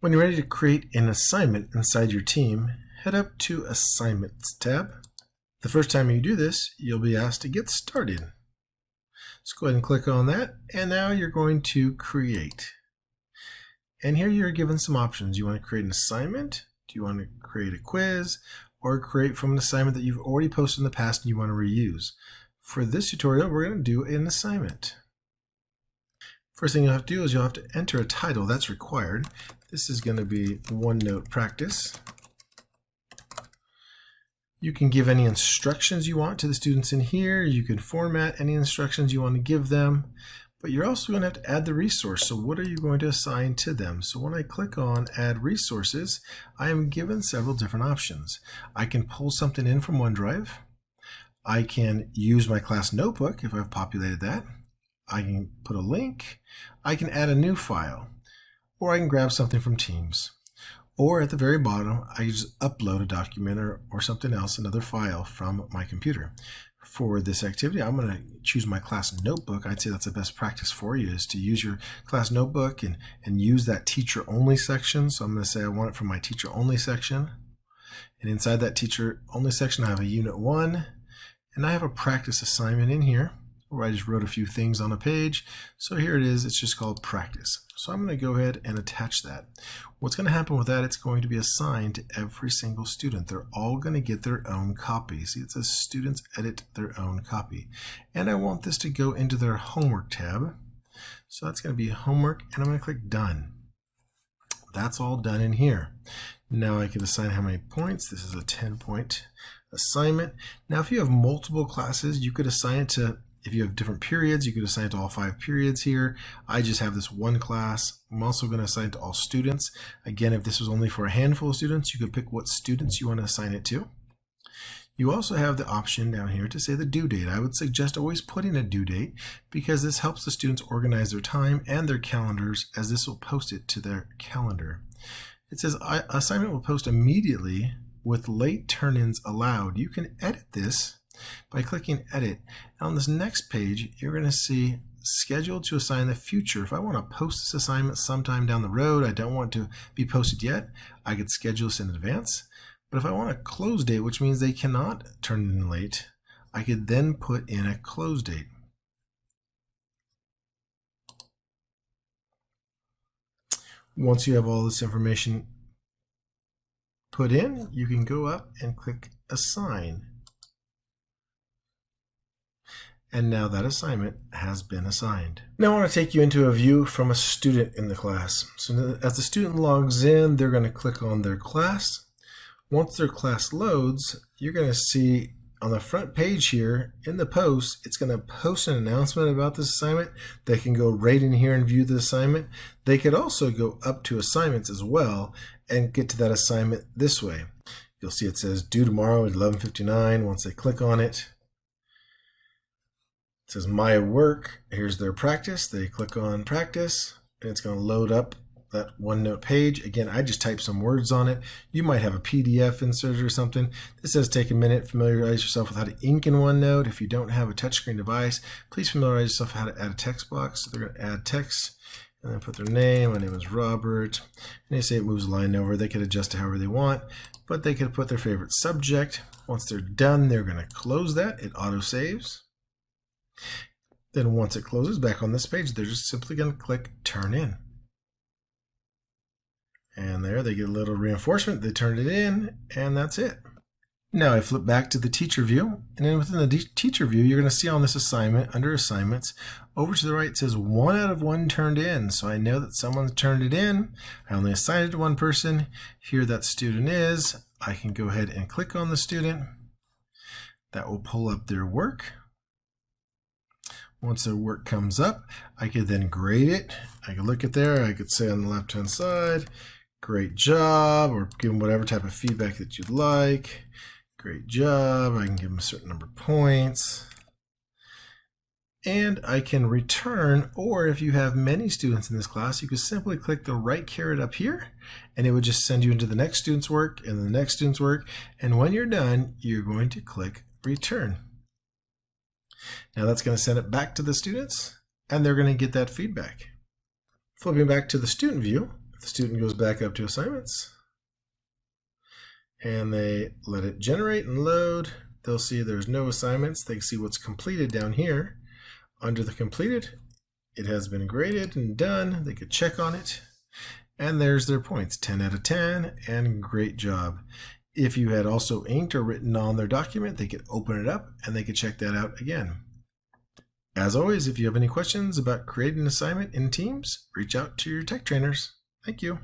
When you're ready to create an assignment inside your team, head up to Assignments tab. The first time you do this, you'll be asked to get started. Let's go ahead and click on that, and now you're going to create. And here you're given some options. You want to create an assignment, do you want to create a quiz, or create from an assignment that you've already posted in the past and you want to reuse. For this tutorial, we're going to do an assignment. First thing you'll have to do is you'll have to enter a title that's required. This is going to be OneNote Practice. You can give any instructions you want to the students in here. You can format any instructions you want to give them, but you're also going to have to add the resource. So what are you going to assign to them? So when I click on Add Resources, I am given several different options. I can pull something in from OneDrive. I can use my class notebook if I've populated that. I can put a link. I can add a new file, or I can grab something from Teams. Or at the very bottom, I just upload a document or something else, another file from my computer. For this activity, I'm going to choose my class notebook. I'd say that's the best practice for you, is to use your class notebook and use that teacher only section. So I'm going to say I want it from my teacher only section. And inside that teacher only section, I have a Unit 1, and I have a practice assignment in here where I just wrote a few things on a page. So here it is, it's just called practice. So I'm going to go ahead and attach that. What's going to happen with that, it's going to be assigned to every single student. They're all going to get their own copy. See, it says students edit their own copy. And I want this to go into their homework tab. So that's going to be homework, and I'm going to click done. That's all done in here. Now I can assign how many points. This is a 10-point assignment. Now if you have multiple classes, you could assign it to, if you have different periods, you could assign it to all 5 periods here. I just have this one class. I'm also going to assign it to all students. Again, if this was only for a handful of students, you could pick what students you want to assign it to. You also have the option down here to say the due date. I would suggest always putting a due date because this helps the students organize their time and their calendars, as this will post it to their calendar. It says assignment will post immediately with late turn-ins allowed. You can edit this by clicking edit. And on this next page, you're going to see scheduled to assign in the future. If I want to post this assignment sometime down the road, I don't want it to be posted yet, I could schedule this in advance. But if I want a close date, which means they cannot turn in late, I could then put in a close date. Once you have all this information put in, you can go up and click Assign. And now that assignment has been assigned. Now I want to take you into a view from a student in the class. So as the student logs in, they're going to click on their class. Once their class loads, you're going to see on the front page here in the post, it's going to post an announcement about this assignment. They can go right in here and view the assignment. They could also go up to assignments as well and get to that assignment this way. You'll see it says due tomorrow at 11:59. Once they click on it, it says my work. Here's their practice. They click on practice and it's going to load up that OneNote page. Again, I just typed some words on it. You might have a PDF inserted or something. This says take a minute, familiarize yourself with how to ink in OneNote. If you don't have a touchscreen device, please familiarize yourself with how to add a text box. So they're going to add text and then put their name. My name is Robert. And they say it moves a line over. They could adjust it however they want, but they could put their favorite subject. Once they're done, they're going to close that. It auto saves. Then once it closes back on this page, they're just simply going to click Turn In. And there they get a little reinforcement. They turned it in, and that's it. Now I flip back to the teacher view, and then within the teacher view, you're going to see on this assignment, under assignments, over to the right, it says 1 out of 1 turned in. So I know that someone turned it in. I only assigned it to one person. Here that student is. I can go ahead and click on the student. That will pull up their work. Once their work comes up, I could then grade it. I could look at there. I could say on the left-hand side, great job, or give them whatever type of feedback that you'd like. Great job. I can give them a certain number of points. And I can return, or if you have many students in this class, you could simply click the right caret up here, and it would just send you into the next student's work and the next student's work. And when you're done, you're going to click return. Now that's going to send it back to the students, and they're going to get that feedback. Flipping back to the student view, if the student goes back up to assignments and they let it generate and load, they'll see there's no assignments. They can see what's completed down here. Under the completed, it has been graded and done. They could check on it. And there's their points, 10 out of 10, and great job. If you had also inked or written on their document, they could open it up and they could check that out again. As always, if you have any questions about creating an assignment in Teams, reach out to your tech trainers. Thank you.